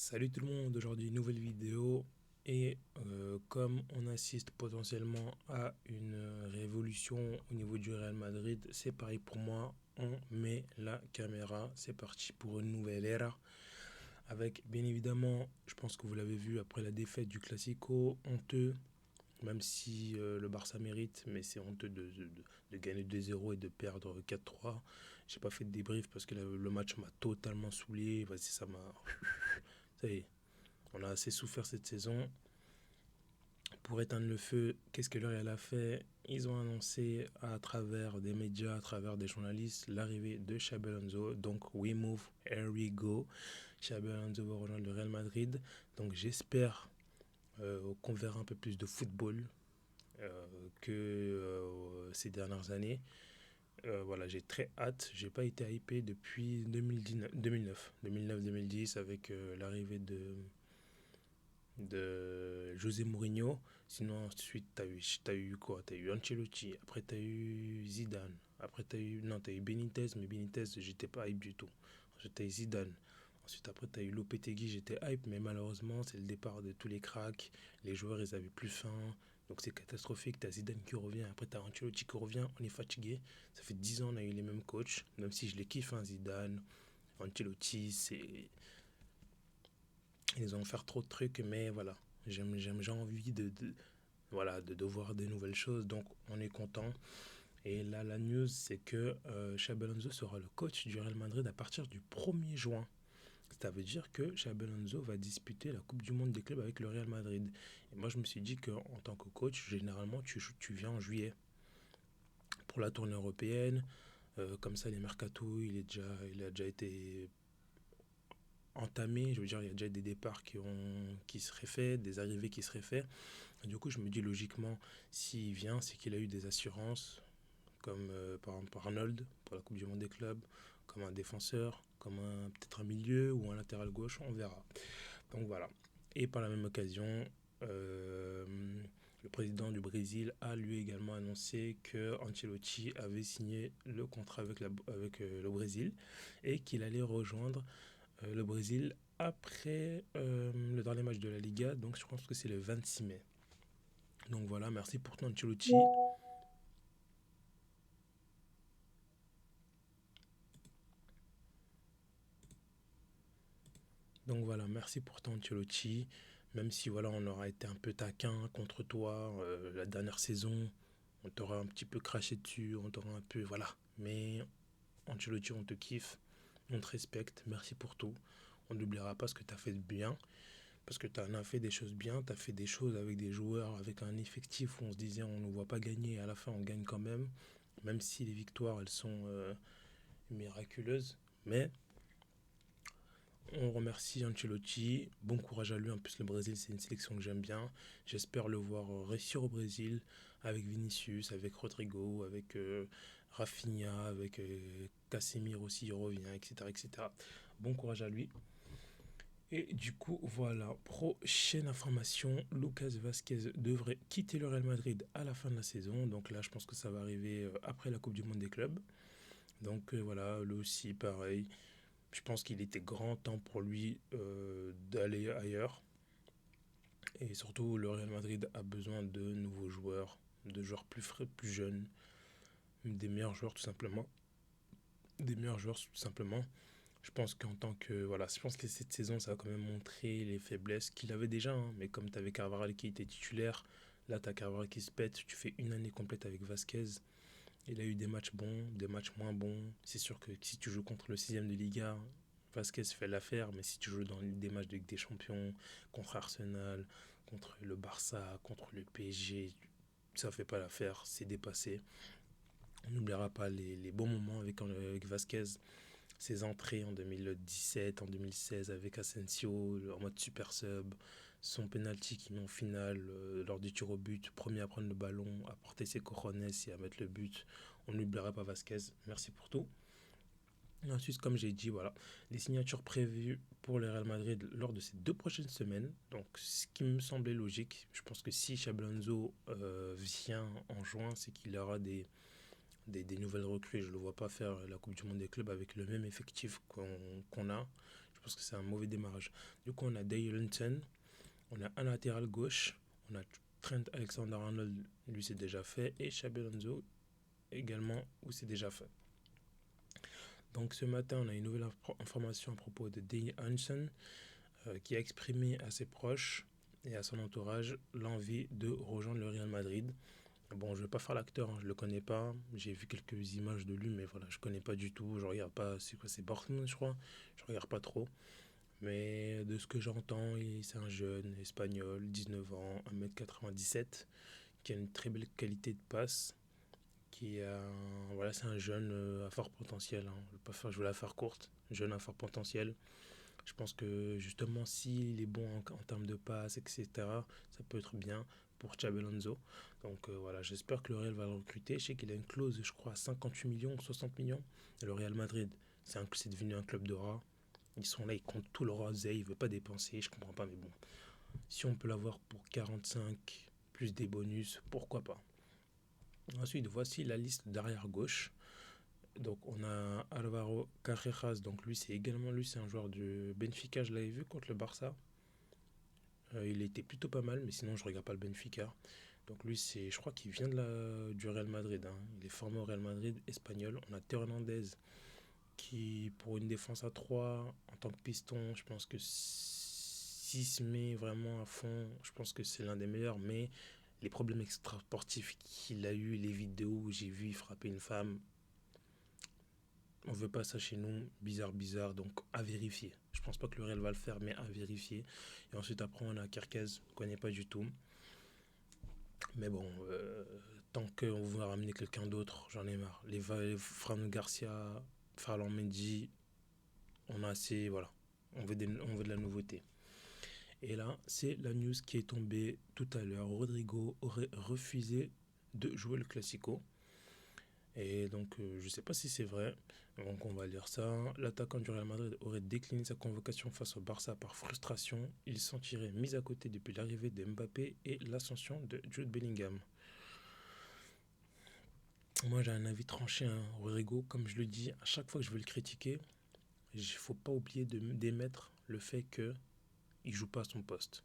Salut tout le monde, aujourd'hui nouvelle vidéo et comme on assiste potentiellement à une révolution au niveau du Real Madrid, c'est pareil pour moi, on met la caméra, c'est parti pour une nouvelle ère avec bien évidemment, je pense que vous l'avez vu après la défaite du Classico, honteux, même si le Barça mérite, mais c'est honteux de gagner 2-0 et de perdre 4-3. J'ai pas fait de débrief parce que le match m'a totalement saoulé, vas-y ça m'a... Ça y est, on a assez souffert cette saison. Pour éteindre le feu, qu'est-ce que L'Oréal a fait? Ils ont annoncé à travers des médias, à travers des journalistes, l'arrivée de Xabi Alonso. Donc, we move, here we go. Xabi Alonso va rejoindre le Real Madrid. Donc, j'espère qu'on verra un peu plus de football que ces dernières années. Voilà, j'ai très hâte. J'ai pas été hypé depuis 2009-2010 avec l'arrivée de José Mourinho. Sinon, ensuite, t'as eu quoi? T'as eu Ancelotti, après t'as eu Zidane, après t'as eu Benitez, mais Benitez, j'étais pas hype du tout. Ensuite, t'as eu Zidane. Ensuite, après, t'as eu Lopetegui, j'étais hype, mais malheureusement, c'est le départ de tous les cracks. Les joueurs, ils avaient plus faim. Donc, c'est catastrophique. T'as Zidane qui revient, après, t'as Ancelotti qui revient. On est fatigué. Ça fait 10 ans, on a eu les mêmes coachs. Même si je les kiffe, hein, Zidane, Ancelotti, c'est ils ont fait trop de trucs, mais voilà. J'ai envie voilà, de voir des nouvelles choses, donc on est content. Et là, la news, c'est que Xabi Alonso sera le coach du Real Madrid à partir du 1er juin. Ça veut dire que Xabi Alonso va disputer la Coupe du Monde des clubs avec le Real Madrid. Et moi, je me suis dit qu'en tant que coach, généralement, tu viens en juillet pour la tournée européenne. Comme ça, les mercato, il a déjà été entamé. Je veux dire, il y a déjà des départs qui seraient faits, des arrivées qui seraient faits. Et du coup, je me dis logiquement, s'il vient, c'est qu'il a eu des assurances, comme par exemple Arnold pour la Coupe du Monde des clubs, comme un défenseur, comme peut-être un milieu ou un latéral gauche, on verra. Donc voilà. Et par la même occasion, euh, le président du Brésil a lui également annoncé que Ancelotti avait signé le contrat avec le Brésil et qu'il allait rejoindre le Brésil après le dernier match de la Liga, donc je pense que c'est le 26 mai. Donc voilà, merci pour ton Ancelotti. Donc voilà, merci pour ton Ancelotti. Même si voilà, on aura été un peu taquin contre toi la dernière saison, on t'aura un petit peu craché dessus, on t'aura un peu voilà. Mais Ancelotti, on te kiffe, on te respecte. Merci pour tout. On n'oubliera pas ce que tu as fait de bien. Parce que tu en as fait des choses bien, tu as fait des choses avec des joueurs, avec un effectif où on se disait on ne voit pas gagner et à la fin on gagne quand même. Même si les victoires elles sont miraculeuses. Mais on remercie Ancelotti. Bon courage à lui. En plus, le Brésil, c'est une sélection que j'aime bien. J'espère le voir réussir au Brésil avec Vinicius, avec Rodrigo, avec Rafinha, avec Casemiro aussi, il revient, etc., etc. Bon courage à lui. Et du coup, voilà, prochaine information, Lucas Vasquez devrait quitter le Real Madrid à la fin de la saison. Donc là, je pense que ça va arriver après la Coupe du Monde des clubs. Donc voilà, lui aussi, pareil. Je pense qu'il était grand temps pour lui d'aller ailleurs. Et surtout, le Real Madrid a besoin de nouveaux joueurs, de joueurs plus frais, plus jeunes, des meilleurs joueurs tout simplement. Des meilleurs joueurs tout simplement. Je pense qu'en tant que. Voilà, je pense que cette saison, ça a quand même montré les faiblesses qu'il avait déjà, hein. Mais comme tu avais Carvajal qui était titulaire, là, tu as Carvajal qui se pète. Tu fais une année complète avec Vasquez. Il a eu des matchs bons, des matchs moins bons. C'est sûr que si tu joues contre le sixième de Liga, Vasquez fait l'affaire. Mais si tu joues dans des matchs de Ligue des Champions, contre Arsenal, contre le Barça, contre le PSG, ça fait pas l'affaire. C'est dépassé. On n'oubliera pas les bons moments avec Vasquez, ses entrées en 2017, en 2016 avec Asensio en mode super sub, son penalty qui met en finale lors du tir au but, premier à prendre le ballon, à porter ses cojones et à mettre le but. On n'oubliera pas Vasquez. Merci pour tout. Et ensuite, comme j'ai dit, voilà, les signatures prévues pour le Real Madrid lors de ces 2 prochaines semaines. Donc, ce qui me semblait logique, je pense que si Xabi Alonso vient en juin, c'est qu'il aura des nouvelles recrues. Je ne le vois pas faire la Coupe du Monde des clubs avec le même effectif qu'on a. pense que c'est un mauvais démarrage. Du coup, on a Dale Hunton, on a un latéral gauche, on a Trent Alexander-Arnold, lui c'est déjà fait, et Xabi Alonso également, où c'est déjà fait. Donc ce matin, on a une nouvelle information à propos de Dale Hunton, qui a exprimé à ses proches et à son entourage l'envie de rejoindre le Real Madrid. Bon, je ne vais pas faire l'acteur, je ne le connais pas. J'ai vu quelques images de lui, mais voilà, je ne connais pas du tout. Je regarde pas, c'est quoi, c'est Dortmund, je crois. Je regarde pas trop. Mais de ce que j'entends, c'est un jeune espagnol, 19 ans, 1m97, qui a une très belle qualité de passe. Voilà, c'est un jeune à fort potentiel. Je vais la faire courte. Jeune à fort potentiel. Je pense que justement, s'il est bon en termes de passe, etc., ça peut être bien pour Xabi Alonso. Donc voilà, j'espère que le Real va le recruter. Je sais qu'il a une clause, je crois, à 58 millions ou 60 millions. Et le Real Madrid, c'est devenu un club de rats. Ils sont là, ils comptent tout leur oseille, ils ne veulent pas dépenser, je comprends pas, mais bon. Si on peut l'avoir pour 45, plus des bonus, pourquoi pas. Ensuite, voici la liste d'arrière gauche. Donc on a Alvaro Carreras, donc c'est un joueur du Benfica, je l'avais vu contre le Barça. Il était plutôt pas mal, mais sinon je regarde pas le Benfica. Donc lui je crois qu'il vient du Real Madrid, hein. Il est formé au Real Madrid espagnol. On a Théo Hernandez qui pour une défense à 3 en tant que piston, je pense que s'il se met vraiment à fond, je pense que c'est l'un des meilleurs, mais les problèmes extra-sportifs qu'il a eu, les vidéos où j'ai vu frapper une femme, on veut pas ça chez nous, bizarre, donc à vérifier. Je pense pas que le Real va le faire, mais à vérifier. Et ensuite, après, on a Kerkez, je connais pas du tout. Mais bon, tant qu'on veut ramener quelqu'un d'autre, j'en ai marre. Les Fran Garcia, Farlan Mendy, on a assez, voilà. On veut de la nouveauté. Et là, c'est la news qui est tombée tout à l'heure. Rodrigo aurait refusé de jouer le Classico. Et donc, je ne sais pas si c'est vrai. Donc, on va lire ça. L'attaquant du Real Madrid aurait décliné sa convocation face au Barça par frustration. Il s'en tirait mis à côté depuis l'arrivée de Mbappé et l'ascension de Jude Bellingham. Moi, j'ai un avis tranché, hein. Rodrigo, comme je le dis, à chaque fois que je veux le critiquer, il ne faut pas oublier d'émettre le fait qu'il ne joue pas à son poste.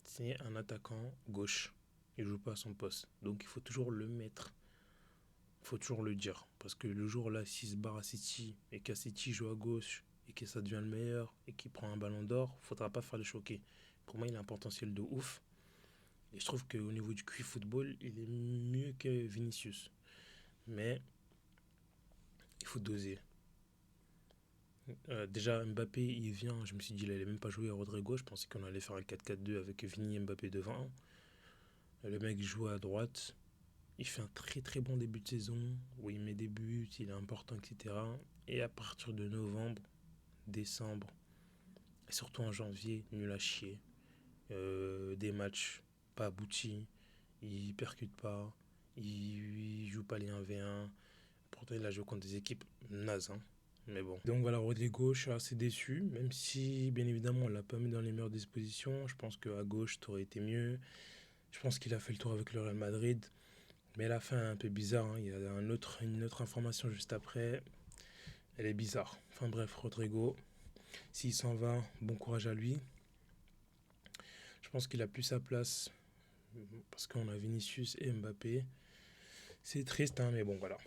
C'est un attaquant gauche. Il ne joue pas à son poste. Donc, il faut toujours le mettre. Il faut toujours le dire. Parce que le jour là, s'il se barre à City et qu'à City joue à gauche et que ça devient le meilleur et qu'il prend un ballon d'or, il ne faudra pas faire le choquer. Pour moi, il a un potentiel de ouf. Et je trouve qu'au niveau du QI football, il est mieux que Vinicius. Mais il faut doser. Déjà, Mbappé, il vient. Je me suis dit, il allait même pas jouer à Rodrigo. Je pensais qu'on allait faire un 4-4-2 avec Vini et Mbappé devant. Le mec joue à droite. Il fait un très très bon début de saison où il met des buts, il est important, etc. Et à partir de novembre, décembre, et surtout en janvier, nul à chier. Des matchs pas aboutis, il percute pas, il joue pas les 1v1. Pourtant, il a joué contre des équipes nazes, hein. Mais bon. Donc voilà, Rodrigo, je suis assez déçu, même si bien évidemment on l'a pas mis dans les meilleures dispositions. Je pense qu'à gauche, ça aurait été mieux. Je pense qu'il a fait le tour avec le Real Madrid. Mais la fin est un peu bizarre, hein. Il y a une autre information juste après. Elle est bizarre. Enfin bref, Rodrigo, s'il s'en va, bon courage à lui. Je pense qu'il a plus sa place parce qu'on a Vinicius et Mbappé. C'est triste, hein, mais bon, voilà.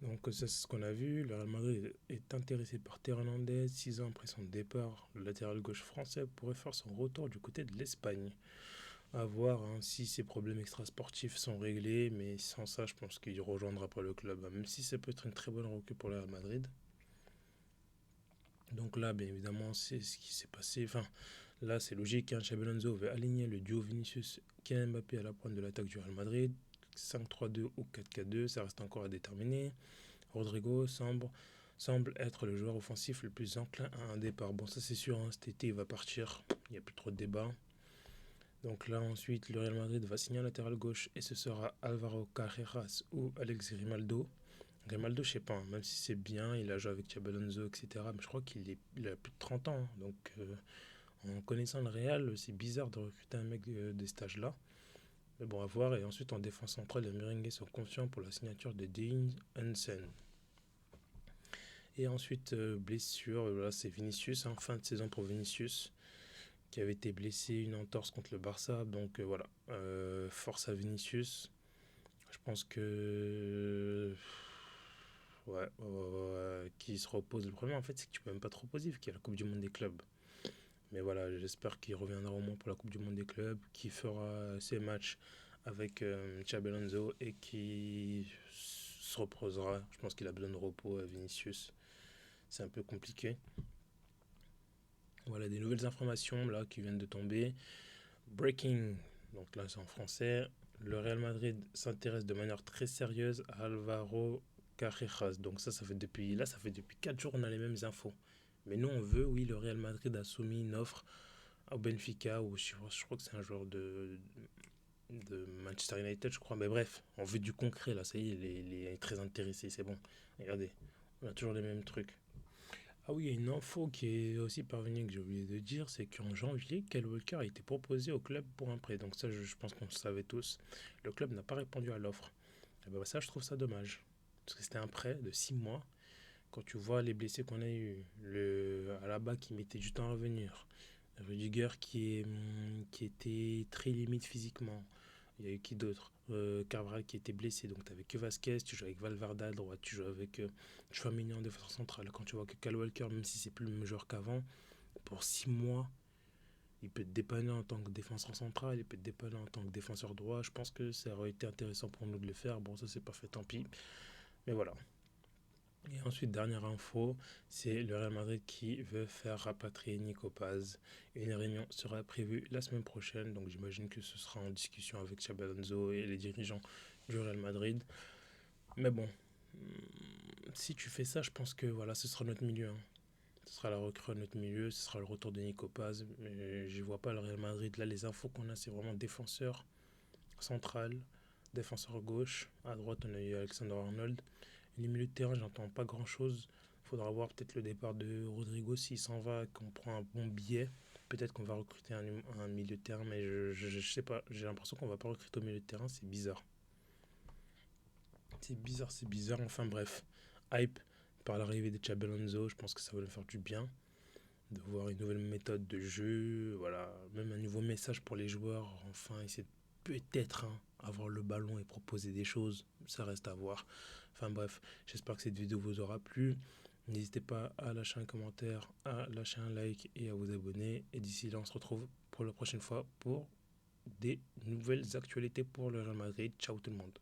Donc ça, c'est ce qu'on a vu. Le Real Madrid est intéressé par Théo Hernandez. 6 ans après son départ, le latéral gauche français pourrait faire son retour du côté de l'Espagne. À voir, hein, si ses problèmes extrasportifs sont réglés, mais sans ça, je pense qu'il ne rejoindra pas le club, hein, même si ça peut être une très bonne recrue pour le Real Madrid. Donc là, bien évidemment, c'est ce qui s'est passé. Enfin, là, c'est logique, hein. Xabi Alonso veut aligner le duo Vinicius et Mbappé à la pointe de l'attaque du Real Madrid. 5-3-2 ou 4-4-2, ça reste encore à déterminer. Rodrigo semble être le joueur offensif le plus enclin à un départ. Bon, ça c'est sûr, hein, cet été il va partir, il n'y a plus trop de débat. Donc là ensuite le Real Madrid va signer un latéral gauche et ce sera Alvaro Carreras ou Alex Grimaldo. Grimaldo je sais pas, hein, même si c'est bien, il a joué avec Xabi Alonso, etc. Mais je crois il a plus de 30 ans, hein. Donc en connaissant le Real, c'est bizarre de recruter un mec de cet âge-là. Mais bon, à voir. Et ensuite en défense centrale, les Merengues sont confiants pour la signature de Dean Hansen. Et ensuite, blessure, là c'est Vinicius, hein, fin de saison pour Vinicius, qui avait été blessé, une entorse contre le Barça. Donc voilà, force à Vinicius. Je pense que. Ouais, qui se repose. Le problème en fait, c'est que tu peux même pas te reposer vu qu'il y a la Coupe du Monde des clubs. Mais voilà, j'espère qu'il reviendra au moins pour la Coupe du Monde des clubs, qui fera ses matchs avec Xabi Alonso et qui se reposera. Je pense qu'il a besoin de repos à Vinicius. C'est un peu compliqué. Voilà des nouvelles informations là qui viennent de tomber. Breaking, donc là c'est en français. Le Real Madrid s'intéresse de manière très sérieuse à Alvaro Carreras. Donc ça fait depuis là, ça fait depuis 4 jours on a les mêmes infos. Mais nous on veut, oui, le Real Madrid a soumis une offre au Benfica ou je crois que c'est un joueur de Manchester United, je crois. Mais bref, on veut du concret là. Ça y est, il est très intéressé, c'est bon. Regardez, on a toujours les mêmes trucs. Ah oui, il y a une info qui est aussi parvenue que j'ai oublié de dire, c'est qu'en janvier, Kyle Walker a été proposé au club pour un prêt. Donc ça, je pense qu'on le savait tous. Le club n'a pas répondu à l'offre. Et ben ça, je trouve ça dommage. Parce que c'était un prêt de 6 mois. Quand tu vois les blessés qu'on a eu, le Alaba qui mettait du temps à revenir, Rudiger qui était très limite physiquement. Il y a eu qui d'autre, Carvajal qui était blessé, donc tu n'avais que Vasquez, tu joues avec Valverde à droite, tu joues avec Chouameni en défense centrale. Quand tu vois que Kyle Walker, même si c'est plus le même joueur qu'avant, pour 6 mois, il peut te dépanner en tant que défenseur central, il peut te dépanner en tant que défenseur droit. Je pense que ça aurait été intéressant pour nous de le faire. Bon, ça c'est pas fait, tant pis. Mais voilà. Et ensuite, dernière info, c'est le Real Madrid qui veut faire rapatrier Nico Paz. Une réunion sera prévue la semaine prochaine, donc j'imagine que ce sera en discussion avec Xabi Alonso et les dirigeants du Real Madrid. Mais bon, si tu fais ça, je pense que voilà, ce sera notre milieu, hein. Ce sera la recrue de notre milieu, ce sera le retour de Nico Paz. Mais je ne vois pas le Real Madrid. Là, les infos qu'on a, c'est vraiment défenseur central, défenseur gauche. À droite, on a eu Alexander Arnold. Les milieux de terrain, j'entends pas grand chose. Il faudra voir peut-être le départ de Rodrigo s'il s'en va, qu'on prend un bon billet. Peut-être qu'on va recruter un milieu de terrain, mais je sais pas. J'ai l'impression qu'on va pas recruter au milieu de terrain, c'est bizarre. C'est bizarre, c'est bizarre. Enfin bref, hype par l'arrivée de Xabi Alonso, je pense que ça va nous faire du bien de voir une nouvelle méthode de jeu, voilà, même un nouveau message pour les joueurs. Enfin, essayer peut-être avoir le ballon et proposer des choses, ça reste à voir. Enfin bref, j'espère que cette vidéo vous aura plu. N'hésitez pas à lâcher un commentaire, à lâcher un like et à vous abonner. Et d'ici là, on se retrouve pour la prochaine fois pour des nouvelles actualités pour le Real Madrid. Ciao tout le monde.